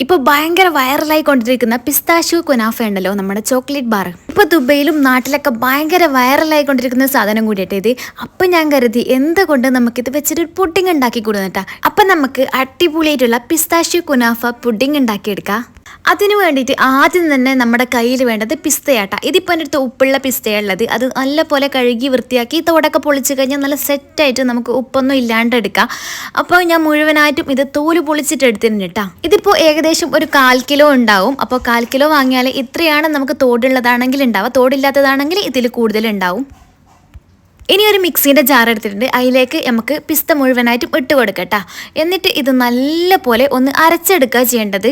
ഇപ്പോൾ ഭയങ്കര വൈറലായിക്കൊണ്ടിരിക്കുന്ന പിസ്താഷ്യൂ കുനാഫ ഉണ്ടല്ലോ, നമ്മുടെ ചോക്ലേറ്റ് ബാർ. ഇപ്പോൾ ദുബൈയിലും നാട്ടിലൊക്കെ ഭയങ്കര വൈറലായിക്കൊണ്ടിരിക്കുന്ന സാധനം കൂടിയിട്ട് ഇത്. അപ്പം ഞാൻ കരുതി എന്തുകൊണ്ട് നമുക്കിത് വെച്ചിട്ട് ഒരു പുഡിങ് ഉണ്ടാക്കി കൊടുന്നിട്ടാ. അപ്പം നമുക്ക് അടിപൊളിയായിട്ടുള്ള പിസ്താഷ്യൂ കുനാഫ പുഡിങ് ഉണ്ടാക്കിയെടുക്കാം. അതിനു വേണ്ടിയിട്ട് ആദ്യം തന്നെ നമ്മുടെ കയ്യിൽ വേണ്ടത് പിസ്തയാട്ട. ഇതിപ്പോൾ എൻ്റെ അടുത്ത് ഉപ്പുള്ള പിസ്തയുള്ളത്. അത് നല്ലപോലെ കഴുകി വൃത്തിയാക്കി തോടൊക്കെ പൊളിച്ച് കഴിഞ്ഞാൽ നല്ല സെറ്റായിട്ട് നമുക്ക് ഉപ്പൊന്നും ഇല്ലാണ്ട് എടുക്കാം. അപ്പോൾ ഞാൻ മുഴുവനായിട്ടും ഇത് തോല് പൊളിച്ചിട്ട് എടുത്തിട്ടുണ്ട് കേട്ടോ. ഇതിപ്പോൾ ഏകദേശം ഒരു 1/4 കിലോ ഉണ്ടാവും. അപ്പോൾ 1/4 കിലോ വാങ്ങിയാൽ ഇത്രയാണ് നമുക്ക് തോടുള്ളതാണെങ്കിൽ ഉണ്ടാവുക. തോടില്ലാത്തതാണെങ്കിൽ ഇതിൽ കൂടുതൽ ഉണ്ടാവും. ഇനി ഒരു മിക്സിൻ്റെ ജാർ എടുത്തിട്ടുണ്ട്. അതിലേക്ക് നമുക്ക് പിസ്ത മുഴുവനായിട്ടും ഇട്ട് കൊടുക്കട്ടോ. എന്നിട്ട് ഇത് നല്ല പോലെ ഒന്ന് അരച്ചെടുക്കുക ചെയ്യേണ്ടത്.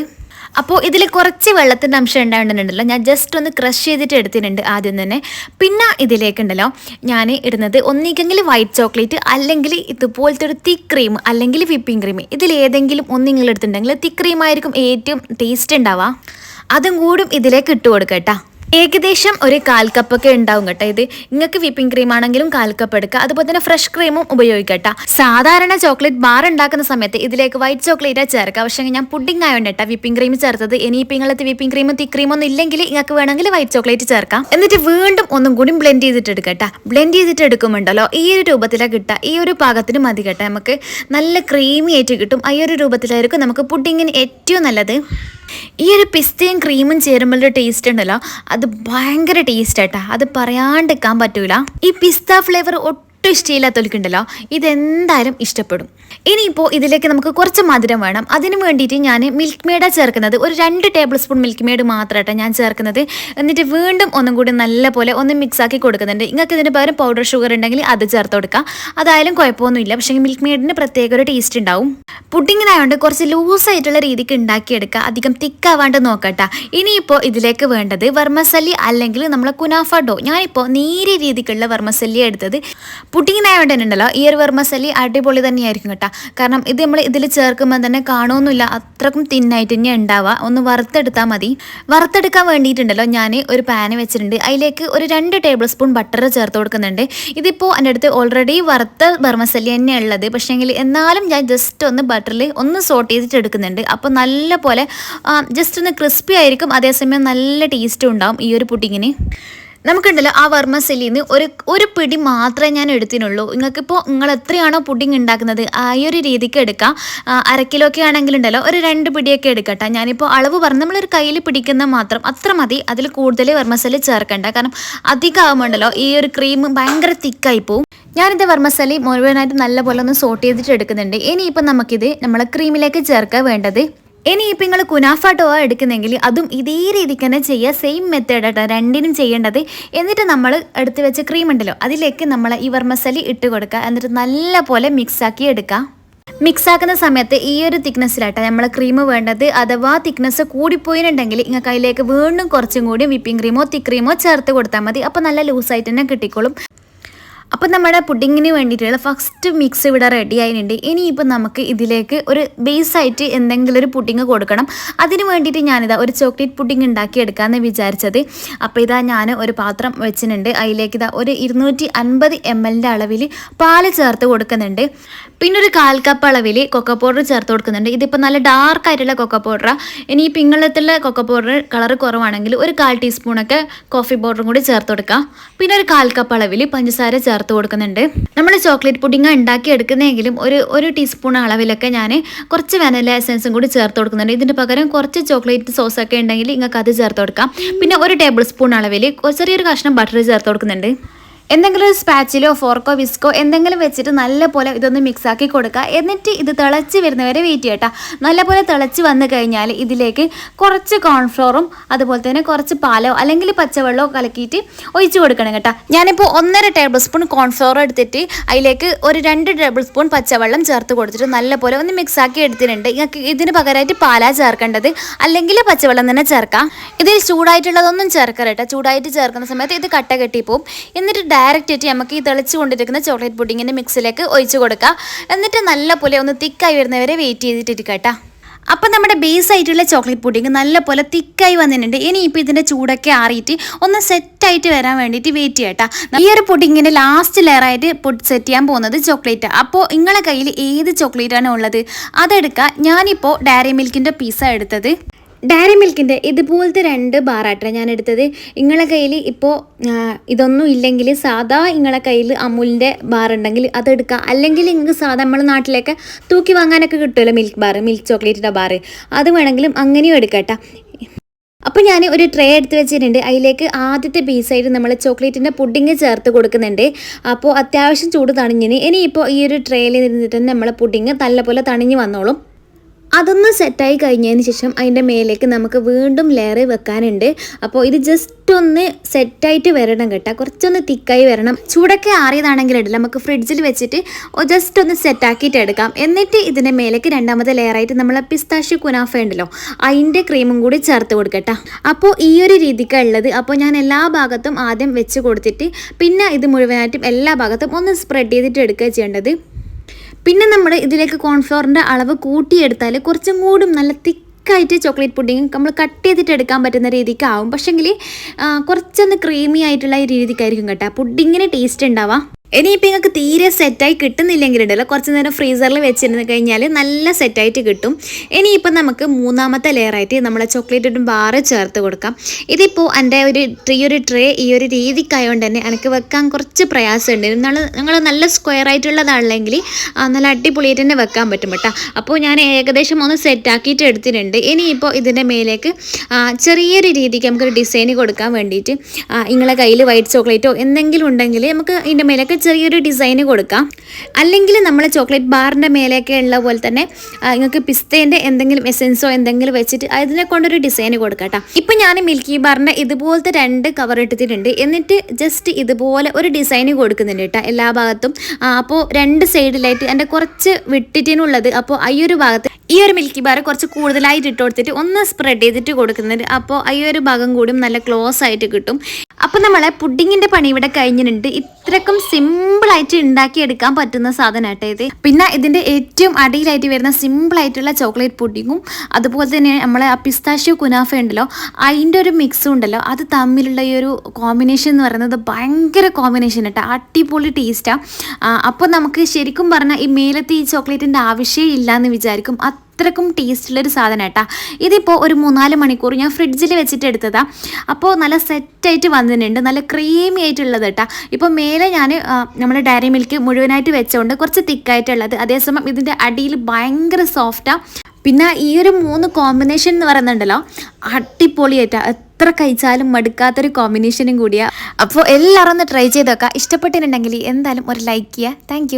അപ്പോൾ ഇതിൽ കുറച്ച് വെള്ളത്തിൻ്റെ അംശം ഉണ്ടായിട്ടുണ്ടല്ലോ, ഞാൻ ജസ്റ്റ് ഒന്ന് ക്രഷ് ചെയ്തിട്ട് എടുത്തിട്ടുണ്ട് ആദ്യം തന്നെ. പിന്നെ ഇതിലേക്കുണ്ടല്ലോ ഞാൻ ഇടുന്നത് ഒന്നിക്കെങ്കിൽ വൈറ്റ് ചോക്ലേറ്റ്, അല്ലെങ്കിൽ ഇതുപോലത്തെ ഒരു തിക്ക് ക്രീം, അല്ലെങ്കിൽ വിപ്പിംഗ് ക്രീം. ഇതിലേതെങ്കിലും ഒന്ന് നിങ്ങൾ എടുത്തിട്ടുണ്ടെങ്കിൽ തിക്ക് ക്രീം ആയിരിക്കും ഏറ്റവും ടേസ്റ്റ് ഉണ്ടാവുക. അതും കൂടും ഇതിലേക്ക് ഇട്ട് കൊടുക്കുക കേട്ടോ. ഏകദേശം ഒരു 1/4 കപ്പൊക്കെ ഉണ്ടാവും കേട്ടോ. ഇത് നിങ്ങൾക്ക് വിപ്പിംഗ് ക്രീം ആണെങ്കിലും 1/4 കപ്പ് എടുക്കുക. അതുപോലെ തന്നെ ഫ്രഷ് ക്രീമും ഉപയോഗിക്കട്ടോ. സാധാരണ ചോക്ലേറ്റ് ബാർ ഉണ്ടാക്കുന്ന സമയത്ത് ഇതിലേക്ക് വൈറ്റ് ചോക്ലേറ്റാണ് ചേർക്കുക. പക്ഷേ ഞാൻ പുഡിംഗ് ആയതുകൊണ്ട് കേട്ടോ വിപ്പിംഗ് ക്രീം ചേർത്തത്. ഇനിയിപ്പോൾ നിങ്ങൾക്ക് വിപ്പിംഗ് ക്രീമും തിക്ക് ക്രീമൊന്നും ഇല്ലെങ്കിൽ നിങ്ങൾക്ക് വേണമെങ്കിൽ വൈറ്റ് ചോക്ലേറ്റ് ചേർക്കാം. എന്നിട്ട് വീണ്ടും ഒന്നും കൂടി ബ്ലെൻഡ് ചെയ്തിട്ട് എടുക്കട്ടോ. ബ്ലെൻഡ് ചെയ്തിട്ട് എടുക്കുമ്പോണ്ടല്ലോ ഈ ഒരു രൂപത്തിലാണ് കിട്ടുക. ഈ ഒരു പാകത്തിന് മതി കേട്ടോ. നമുക്ക് നല്ല ക്രീമി ആയിട്ട് കിട്ടും. ഈ ഒരു രൂപത്തിലായിരിക്കും നമുക്ക് പുഡിങ്ങിന് ഏറ്റവും നല്ലത്. ഈ ഒരു പിസ്തയും ക്രീമും ചേരുമ്പോഴൊരു ടേസ്റ്റ് ഉണ്ടല്ലോ, അത് ഭയങ്കര ടേസ്റ്റ് ആയിട്ടാ. അത് പറയാണ്ടിരിക്കാൻ പറ്റൂല. ഈ പിസ്ത ഫ്ലേവർ ഒട്ടും ഇഷ്ടമില്ലാത്തവർക്കുണ്ടല്ലോ ഇതെന്തായാലും ഇഷ്ടപ്പെടും. ഇനിയിപ്പോൾ ഇതിലേക്ക് നമുക്ക് കുറച്ച് മധുരം വേണം. അതിന് വേണ്ടിയിട്ട് ഞാൻ മിൽക്ക് മെയ്ഡാണ് ചേർക്കുന്നത്. ഒരു 2 ടേബിൾ സ്പൂൺ മിൽക്ക് മെയ്ഡ് മാത്രമായിട്ടാണ് ഞാൻ ചേർക്കുന്നത്. എന്നിട്ട് വീണ്ടും ഒന്നും കൂടി നല്ല പോലെ ഒന്ന് മിക്സ് ആക്കി കൊടുക്കുന്നുണ്ട്. നിങ്ങൾക്ക് ഇതിന് പകരം പൗഡർ ഷുഗർ ഉണ്ടെങ്കിൽ അത് ചേർത്ത് കൊടുക്കാം. അതായാലും കുഴപ്പമൊന്നുമില്ല. പക്ഷേ മിൽക്ക് മെയ്ഡിന് പ്രത്യേക ഒരു ടേസ്റ്റ് ഉണ്ടാവും. പുഡിങ്ങിനായതുകൊണ്ട് കുറച്ച് ലൂസായിട്ടുള്ള രീതിക്ക് ഉണ്ടാക്കിയെടുക്കുക. അധികം തിക്കാവാണ്ട് നോക്കട്ടെ. ഇനിയിപ്പോൾ ഇതിലേക്ക് വേണ്ടത് വർമസല്ലി അല്ലെങ്കിൽ നമ്മളെ കുനാഫ ഡോ. ഞാനിപ്പോൾ നേരിയ രീതിക്കുള്ള വർമസല്ലി എടുത്തത്. പുഡിങ്ങിനായതുകൊണ്ട് തന്നെ ഉണ്ടല്ലോ ഈ ഒരു വർമസല്ലി അടിപൊളി തന്നെയായിരിക്കും കേട്ടോ. കാരണം ഇത് നമ്മൾ ഇതിൽ ചേർക്കുമ്പോൾ തന്നെ കാണുമൊന്നുമില്ല, അത്രക്കും തിന്നായിട്ട് തന്നെ ഉണ്ടാവുക. ഒന്ന് വറുത്തെടുത്താൽ മതി. വറുത്തെടുക്കാൻ വേണ്ടിയിട്ടുണ്ടല്ലോ ഞാൻ ഒരു പാന് വെച്ചിട്ടുണ്ട്. അതിലേക്ക് ഒരു 2 ടേബിൾ സ്പൂൺ ബട്ടർ ചേർത്ത് കൊടുക്കുന്നുണ്ട്. ഇതിപ്പോൾ എൻ്റെ അടുത്ത് ഓൾറെഡി വറുത്ത വർമസല്ലി തന്നെയാണ് ഉള്ളത്. പക്ഷേങ്കിൽ എന്നാലും ഞാൻ ജസ്റ്റ് ഒന്ന് ബട്ടറിൽ ഒന്ന് സോട്ട് ചെയ്തിട്ട് എടുക്കുന്നുണ്ട്. അപ്പോൾ നല്ല പോലെ ജസ്റ്റ് ഒന്ന് ക്രിസ്പി ആയിരിക്കും. അതേസമയം നല്ല ടേസ്റ്റും ഉണ്ടാവും ഈ ഒരു പുഡിങ്ങിന്. നമുക്കുണ്ടല്ലോ ആ വർമസല്ലിന്ന് ഒരു പിടി മാത്രമേ ഞാൻ എടുത്തിനുള്ളൂ. നിങ്ങൾക്കിപ്പോൾ നിങ്ങൾ എത്രയാണോ പുഡിങ് ഉണ്ടാക്കുന്നത് ആ ഒരു രീതിക്ക് എടുക്കാം. 1/2 കിലോ ഒക്കെ ആണെങ്കിലുണ്ടല്ലോ ഒരു 2 പിടിയൊക്കെ എടുക്കട്ടെ. ഞാനിപ്പോൾ അളവ് പറഞ്ഞ് നമ്മളൊരു കയ്യിൽ പിടിക്കുന്ന മാത്രം അത്ര മതി. അതിൽ കൂടുതൽ വർമസല്ലി ചേർക്കണ്ട. കാരണം അധികം ആകുമ്പോണ്ടല്ലോ ഈ ഒരു ക്രീം ഭയങ്കര തിക്കായി പോവും. ഞാനിത് വർമസല്ലി മുഴുവനായിട്ട് നല്ലപോലെ ഒന്ന് സോട്ട് ചെയ്തിട്ട് എടുക്കുന്നുണ്ട്. ഇനിയിപ്പോൾ നമുക്കിത് നമ്മളെ ക്രീമിലേക്ക് ചേർക്കാൻ വേണ്ടത്. ഇനിയിപ്പോൾ നിങ്ങൾ കുനാഫ ഡോ എടുക്കുന്നെങ്കിൽ അതും ഇതേ രീതിക്ക് തന്നെ ചെയ്യുക. സെയിം മെത്തേഡ് ആട്ടോ രണ്ടിനും ചെയ്യേണ്ടത്. എന്നിട്ട് നമ്മൾ എടുത്ത് വെച്ച ക്രീം ഉണ്ടല്ലോ അതിലേക്ക് നമ്മൾ ഈ വർമസല്ലി ഇട്ട് കൊടുക്കുക. എന്നിട്ട് നല്ല പോലെ മിക്സാക്കി എടുക്കുക. മിക്സാക്കുന്ന സമയത്ത് ഈ ഒരു തിക്നെസ്സിലാട്ടോ നമ്മൾ ക്രീം വേണ്ടത്. അഥവാ തിക്നെസ് കൂടിപ്പോയിട്ടുണ്ടെങ്കിൽ നിങ്ങൾക്ക് അതിലേക്ക് വീണ്ടും കുറച്ചും കൂടി വിപ്പിംഗ് ക്രീമോ തിക്ക് ക്രീമോ ചേർത്ത് കൊടുത്താൽ മതി. അപ്പോൾ നല്ല ലൂസായിട്ട് തന്നെ കിട്ടിക്കോളും. അപ്പോൾ നമ്മുടെ പുഡിങ്ങിന് വേണ്ടിയിട്ടുള്ള ഫസ്റ്റ് മിക്സ് ഇവിടെ റെഡി ആയിട്ടുണ്ട്. ഇനിയിപ്പോൾ നമുക്ക് ഇതിലേക്ക് ഒരു ബേസായിട്ട് എന്തെങ്കിലും ഒരു പുഡിങ് കൊടുക്കണം. അതിന് വേണ്ടിയിട്ട് ഞാനിതാ ഒരു ചോക്ലേറ്റ് പുഡിങ് ഉണ്ടാക്കി എടുക്കാമെന്ന് വിചാരിച്ചത്. അപ്പോൾ ഇതാ ഞാൻ ഒരു പാത്രം വെച്ചിട്ടുണ്ട്. അതിലേക്ക് ഇതാ ഒരു 250 ml അളവിൽ പാല് ചേർത്ത് കൊടുക്കുന്നുണ്ട്. പിന്നെ ഒരു 1/4 കപ്പ് അളവിൽ കൊക്കോ പൗഡർ ചേർത്ത് കൊടുക്കുന്നുണ്ട്. ഇതിപ്പോൾ നല്ല ഡാർക്കായിട്ടുള്ള കൊക്കോ പൗഡറാണ്. ഇനി ഈ പിങ്ങളത്തുള്ള കൊക്കോ പൗഡർ കളർ കുറവാണെങ്കിൽ ഒരു 1/4 ടീസ്പൂണൊക്കെ കോഫി പൗഡറും കൂടി ചേർത്ത് കൊടുക്കാം. പിന്നെ ഒരു 1/4 കപ്പ് അളവിൽ പഞ്ചസാര ചേർത്ത് കൊടുക്കുന്നുണ്ട്. നമ്മൾ ചോക്ലേറ്റ് പുഡിങ് ഉണ്ടാക്കി എടുക്കുന്നതെങ്കിലും ഒരു ടീസ്പൂൺ അളവിലൊക്കെ ഞാൻ കുറച്ച് വാനില എസൻസും കൂടി ചേർത്ത് കൊടുക്കുന്നുണ്ട്. ഇതിൻ്റെ പകരം കുറച്ച് ചോക്ലേറ്റ് സോസൊക്കെ ഉണ്ടെങ്കിൽ നിങ്ങൾക്ക് അത് ചേർത്ത് കൊടുക്കാം. പിന്നെ ഒരു ടേബിൾ സ്പൂൺ അളവിൽ ചെറിയൊരു കഷ്ണം ബട്ടർ ചേർത്ത് കൊടുക്കുന്നുണ്ട്. എന്തെങ്കിലും ഒരു സ്പാച്ചിലോ ഫോർക്കോ വിസ്കോ എന്തെങ്കിലും വെച്ചിട്ട് നല്ലപോലെ ഇതൊന്ന് മിക്സാക്കി കൊടുക്കുക. എന്നിട്ട് ഇത് തിളച്ച് വരുന്നവരെ വെയിറ്റ് ചെയ്യട്ടോ. നല്ലപോലെ തിളച്ച് വന്നു കഴിഞ്ഞാൽ ഇതിലേക്ക് കുറച്ച് കോൺഫ്ലോറും അതുപോലെ തന്നെ കുറച്ച് പാലോ അല്ലെങ്കിൽ പച്ചവെള്ളമോ കലക്കിയിട്ട് ഒഴിച്ച് കൊടുക്കണം കേട്ടോ. ഞാനിപ്പോൾ 1.5 ടേബിൾ സ്പൂൺ കോൺഫ്ലോർ എടുത്തിട്ട് അതിലേക്ക് ഒരു 2 ടേബിൾ സ്പൂൺ പച്ചവെള്ളം ചേർത്ത് കൊടുത്തിട്ട് നല്ലപോലെ ഒന്ന് മിക്സാക്കി എടുത്തിട്ടുണ്ട്. നിങ്ങൾക്ക് ഇതിന് പകരമായിട്ട് പാലാ ചേർക്കേണ്ടത്, അല്ലെങ്കിൽ പച്ചവെള്ളം തന്നെ ചേർക്കാം. ഇതിൽ ചൂടായിട്ടുള്ളതൊന്നും ചേർക്കാം കേട്ടോ. ചൂടായിട്ട് ചേർക്കുന്ന സമയത്ത് ഇത് കട്ട കെട്ടിപ്പോവും. എന്നിട്ട് ഡയറക്റ്റ് ആയിട്ട് നമുക്ക് ഈ തിളച്ച് കൊണ്ടിരിക്കുന്ന ചോക്ലേറ്റ് പുഡിങ്ങിൻ്റെ മിക്സിലേക്ക് ഒഴിച്ച് കൊടുക്കുക. എന്നിട്ട് നല്ല പോലെ ഒന്ന് തിക്കായി വരുന്നവരെ വെയിറ്റ് ചെയ്തിട്ടിരിക്കുക കേട്ടോ. അപ്പം നമ്മുടെ ബേസ് ആയിട്ടുള്ള ചോക്ലേറ്റ് പുഡിങ് നല്ലപോലെ തിക്കായി വന്നിട്ടുണ്ട്. ഇനിയിപ്പോൾ ഇതിൻ്റെ ചൂടൊക്കെ ആറിയിട്ട് ഒന്ന് സെറ്റായിട്ട് വരാൻ വേണ്ടിയിട്ട് വെയിറ്റ് ചെയ്യട്ടാ. ഈ ഒരു പുഡിങ്ങിൻ്റെ ലാസ്റ്റ് ലെയറായിട്ട് സെറ്റ് ചെയ്യാൻ പോകുന്നത് ചോക്ലേറ്റ്. അപ്പോൾ നിങ്ങളെ കയ്യിൽ ഏത് ചോക്ലേറ്റാണ് ഉള്ളത് അതെടുക്കുക. ഞാനിപ്പോൾ ഡയറി മിൽക്കിൻ്റെ പീസ എടുത്തത്. ഡയറി മിൽക്കിൻ്റെ ഇതുപോലത്തെ 2 ബാറാട്ടാണ് ഞാൻ എടുത്തത്. നിങ്ങളെ കയ്യിൽ ഇപ്പോൾ ഇതൊന്നും ഇല്ലെങ്കിൽ സാധാ നിങ്ങളെ കയ്യിൽ അമൂലിൻ്റെ ബാർ ഉണ്ടെങ്കിൽ അതെടുക്കുക. അല്ലെങ്കിൽ നിങ്ങൾക്ക് സാധാ നമ്മുടെ നാട്ടിലേക്ക് തൂക്കി വാങ്ങാനൊക്കെ കിട്ടുമല്ലോ മിൽക്ക് ചോക്ലേറ്റിൻ്റെ ബാർ, അത് വേണമെങ്കിലും അങ്ങനെയും എടുക്കട്ടോ. അപ്പോൾ ഞാൻ ഒരു ട്രേ എടുത്ത് വെച്ചിട്ടുണ്ട്. അതിലേക്ക് ആദ്യത്തെ പീസായിട്ട് നമ്മൾ ചോക്ലേറ്റിൻ്റെ പുഡിങ് ചേർത്ത് കൊടുക്കുന്നുണ്ട്. അപ്പോൾ അത്യാവശ്യം ചൂട് തണിഞ്ഞിന്. ഇനിയിപ്പോൾ ഈ ഒരു ട്രേയിൽ ഇരുന്നിട്ട് നമ്മളെ പുഡിങ് നല്ലപോലെ തണിഞ്ഞ് വന്നോളും. അതൊന്ന് സെറ്റായി കഴിഞ്ഞതിന് ശേഷം അതിൻ്റെ മേലേക്ക് നമുക്ക് വീണ്ടും ലെയർ വെക്കാനുണ്ട്. അപ്പോൾ ഇത് ജസ്റ്റ് ഒന്ന് സെറ്റായിട്ട് വരണം കേട്ടോ, കുറച്ചൊന്ന് തിക്കായി വരണം. ചൂടൊക്കെ ആറിയതാണെങ്കിൽ ഇടില്ല, നമുക്ക് ഫ്രിഡ്ജിൽ വെച്ചിട്ട് ജസ്റ്റ് ഒന്ന് സെറ്റാക്കിയിട്ട് എടുക്കാം. എന്നിട്ട് ഇതിൻ്റെ മേലേക്ക് രണ്ടാമത്തെ ലെയറായിട്ട് നമ്മൾ പിസ്താഷ്യൂ കുനാഫ ഉണ്ടല്ലോ അതിൻ്റെ ക്രീമും കൂടി ചേർത്ത് കൊടുക്കട്ടോ. അപ്പോൾ ഈ ഒരു രീതിക്കാണ് ഉള്ളത്. അപ്പോൾ ഞാൻ എല്ലാ ഭാഗത്തും ആദ്യം വെച്ച് കൊടുത്തിട്ട് പിന്നെ ഇത് മുഴുവനായിട്ടും എല്ലാ ഭാഗത്തും ഒന്ന് സ്പ്രെഡ് ചെയ്തിട്ട് എടുക്കുക ചെയ്യേണ്ടത്. പിന്നെ നമ്മൾ ഇതിലേക്ക് കോൺഫ്ലോറിൻ്റെ അളവ് കൂട്ടിയെടുത്താൽ കുറച്ചും കൂടും നല്ല തിക്കായിട്ട് ചോക്ലേറ്റ് പുഡിങ് നമ്മൾ കട്ട് ചെയ്തിട്ട് എടുക്കാൻ പറ്റുന്ന രീതിക്ക് ആവും. പക്ഷേങ്കിൽ കുറച്ചൊന്ന് ക്രീമി ആയിട്ടുള്ള ഈ രീതിക്കായിരിക്കും കേട്ടോ പുഡിങ്ങിന് ടേസ്റ്റ് ഉണ്ടാവുക. ഇനിയിപ്പോൾ നിങ്ങൾക്ക് തീരെ സെറ്റായി കിട്ടുന്നില്ലെങ്കിലുണ്ടല്ലോ കുറച്ച് നേരം ഫ്രീസറിൽ വെച്ചിരുന്ന് കഴിഞ്ഞാൽ നല്ല സെറ്റായിട്ട് കിട്ടും. ഇനിയിപ്പോൾ നമുക്ക് മൂന്നാമത്തെ ലെയറായിട്ട് നമ്മളെ ചോക്ലേറ്റ് ബാറ് ചേർത്ത് കൊടുക്കാം. ഇതിപ്പോൾ എൻ്റെ ഈ ഒരു ട്രേ ഈ ഒരു രീതിക്കായതുകൊണ്ട് തന്നെ എനിക്ക് വെക്കാൻ കുറച്ച് പ്രയാസമുണ്ട്. നിങ്ങൾ നല്ല സ്ക്വയർ ആയിട്ടുള്ളതാണെങ്കിൽ നല്ല അടിപൊളിയായിട്ട് തന്നെ വെക്കാൻ പറ്റും കേട്ടോ. അപ്പോൾ ഞാൻ ഏകദേശം ഒന്ന് സെറ്റാക്കിയിട്ട് എടുത്തിട്ടുണ്ട്. ഇനിയിപ്പോൾ ഇതിൻ്റെ മേലേക്ക് ചെറിയൊരു രീതിക്ക് നമുക്കൊരു ഡിസൈൻ കൊടുക്കാൻ വേണ്ടിയിട്ട് നിങ്ങളെ കയ്യിൽ വൈറ്റ് ചോക്ലേറ്റോ എന്തെങ്കിലും ഉണ്ടെങ്കിൽ നമുക്ക് ഇതിൻ്റെ മേലേക്ക് ചെറിയൊരു ഡിസൈന് കൊടുക്കാം. അല്ലെങ്കിൽ നമ്മൾ ചോക്ലേറ്റ് ബാറിൻ്റെ മേലെയൊക്കെ ഉള്ള പോലെ തന്നെ നിങ്ങൾക്ക് പിസ്തേൻ്റെ എന്തെങ്കിലും എസെൻസോ എന്തെങ്കിലും വെച്ചിട്ട് അതിനെ കൊണ്ടൊരു ഡിസൈന് കൊടുക്കാം കേട്ടോ. ഇപ്പം ഞാൻ മിൽക്കി ബാറിൻ്റെ ഇതുപോലത്തെ 2 കവർ ഇട്ടിട്ടുണ്ട്. എന്നിട്ട് ജസ്റ്റ് ഇതുപോലെ ഒരു ഡിസൈന് കൊടുക്കുന്നുണ്ട് കേട്ടോ എല്ലാ ഭാഗത്തും. അപ്പോൾ 2 സൈഡിലായിട്ട് എൻ്റെ കുറച്ച് വിട്ടിട്ടിനുള്ളത്. അപ്പോൾ ഈ ഒരു ഭാഗത്ത് ഈ ഒരു മിൽക്കി ബാർ കുറച്ച് കൂടുതലായിട്ട് ഇട്ട് കൊടുത്തിട്ട് ഒന്ന് സ്പ്രെഡ് ചെയ്തിട്ട് കൊടുക്കുന്നുണ്ട്. അപ്പോൾ ഈ ഒരു ഭാഗം കൂടിയും നല്ല ക്ലോസ് ആയിട്ട് കിട്ടും. അപ്പോൾ നമ്മളെ പുഡിങ്ങിൻ്റെ പണി ഇവിടെ കഴിഞ്ഞിട്ടുണ്ട്. ഇത്രക്കും സിമ്പിളായിട്ട് ഉണ്ടാക്കിയെടുക്കാൻ പറ്റുന്ന സാധനമായിട്ട് ഇത്. പിന്നെ ഇതിൻ്റെ ഏറ്റവും അടിയിലായിട്ട് വരുന്ന സിമ്പിളായിട്ടുള്ള ചോക്ലേറ്റ് പുഡിങ്ങും അതുപോലെ തന്നെ നമ്മളെ ആ പിസ്താഷ്യൂ കുനാഫ ഉണ്ടല്ലോ അതിൻ്റെ ഒരു മിക്സും ഉണ്ടല്ലോ അത് തമ്മിലുള്ള ഈ ഒരു കോമ്പിനേഷൻ എന്ന് പറയുന്നത് ഭയങ്കര കോമ്പിനേഷൻ കേട്ടോ, അടിപൊളി ടേസ്റ്റാണ്. അപ്പോൾ നമുക്ക് ശരിക്കും പറഞ്ഞാൽ ഈ മേലത്തെ ഈ ചോക്ലേറ്റിൻ്റെ ആവശ്യമേ ഇല്ലയെന്ന് വിചാരിക്കും. അത്രക്കും ടേസ്റ്റുള്ളൊരു സാധനം കേട്ടോ. ഇതിപ്പോൾ ഒരു 3-4 മണിക്കൂർ ഞാൻ ഫ്രിഡ്ജിൽ വെച്ചിട്ട് എടുത്തതാണ്. അപ്പോൾ നല്ല സെറ്റായിട്ട് വന്നിട്ടുണ്ട്, നല്ല ക്രീമി ആയിട്ടുള്ളത് കേട്ടോ. ഇപ്പോൾ മേലെ ഞാൻ നമ്മുടെ ഡയറി മിൽക്ക് മുഴുവനായിട്ട് വെച്ചുകൊണ്ട് കുറച്ച് തിക്കായിട്ടുള്ളത്, അതേസമയം ഇതിൻ്റെ അടിയിൽ ഭയങ്കര സോഫ്റ്റാണ്. പിന്നെ ഈ ഒരു 3 കോമ്പിനേഷൻ എന്ന് പറയുന്നുണ്ടല്ലോ അടിപൊളിയായിട്ടാണ്, എത്ര കഴിച്ചാലും മടുക്കാത്തൊരു കോമ്പിനേഷനും കൂടിയാണ്. അപ്പോൾ എല്ലാവരും ഒന്ന് ട്രൈ ചെയ്ത് നോക്കുക. ഇഷ്ടപ്പെട്ടിട്ടുണ്ടെങ്കിൽ എന്തായാലും ഒരു ലൈക്ക് ചെയ്യുക. താങ്ക്